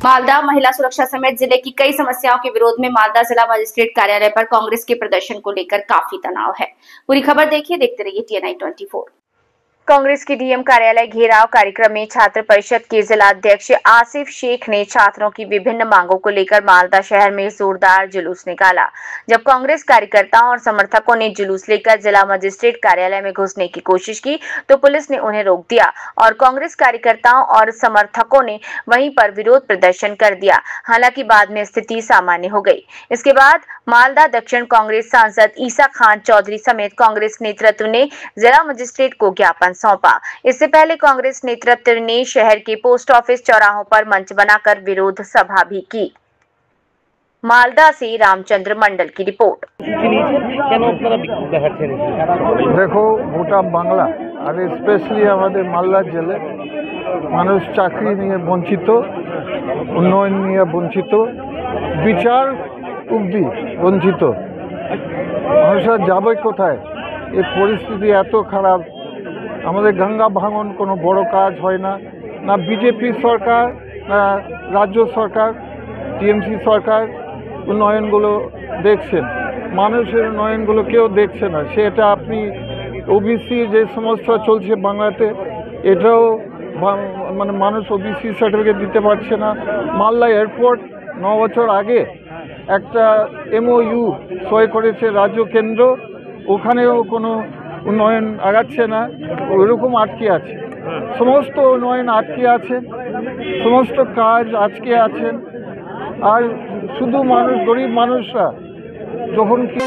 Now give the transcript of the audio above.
मालदा महिला सुरक्षा समेत जिले की कई समस्याओं के विरोध में मालदा जिला मजिस्ट्रेट कार्यालय पर कांग्रेस के प्रदर्शन को लेकर काफी तनाव है। पूरी खबर देखिए, देखते रहिए TNI 24। कांग्रेस के डीएम कार्यालय घेराव कार्यक्रम में छात्र परिषद के जिला अध्यक्ष आसिफ शेख ने छात्रों की विभिन्न मांगों को लेकर मालदा शहर में जोरदार जुलूस निकाला। जब कांग्रेस कार्यकर्ताओं और समर्थकों ने जुलूस लेकर जिला मजिस्ट्रेट कार्यालय में घुसने की कोशिश की तो पुलिस ने उन्हें रोक दिया और कांग्रेस कार्यकर्ताओं और समर्थकों ने वहीं पर विरोध प्रदर्शन कर दिया। हालांकि बाद में स्थिति सामान्य हो गई। इसके बाद मालदा दक्षिण कांग्रेस सांसद ईसा खान चौधरी समेत कांग्रेस नेतृत्व ने जिला मजिस्ट्रेट को ज्ञापन सौंपा। इससे पहले कांग्रेस नेतृत्व ने शहर के पोस्ट ऑफिस चौराहों पर मंच बनाकर विरोध सभा भी की। मालदा से रामचंद्र मंडल की रिपोर्ट। देखो गोटा बांगला और स्पेशली हमारे मालदा जिले मानुष चाकरी निये वंचित, उन्नयन निये वंचित, विचार उब्दी वंचित। মানুষরা যাবে কোথায়? এই পরিস্থিতি এত খারাপ। আমাদের গঙ্গা ভাঙন কোনো বড় কাজ হয় না, না বিজেপি সরকার না রাজ্য সরকার টিএমসি সরকার উন্নয়নগুলো দেখছেন, মানুষের উন্নয়নগুলো কেউ দেখছে না। সেটা আপনি ওবিসি যে সমস্যা চলছে বাংলাতে, এটাও মানে মানুষ ওবিসি সার্টিফিকেট দিতে পারছে না। মালদা এয়ারপোর্ট 9 বছর আগে একটা MOU সই করেছে রাজ্য কেন্দ্র, ওখানেও কোনো উন্নয়ন আগাচ্ছে না, ওইরকম আটকে আছে। সমস্ত উন্নয়ন আটকে আছে, সমস্ত কাজ আটকে আছেন। আর শুধু মানুষ, গরিব মানুষরা যখন কি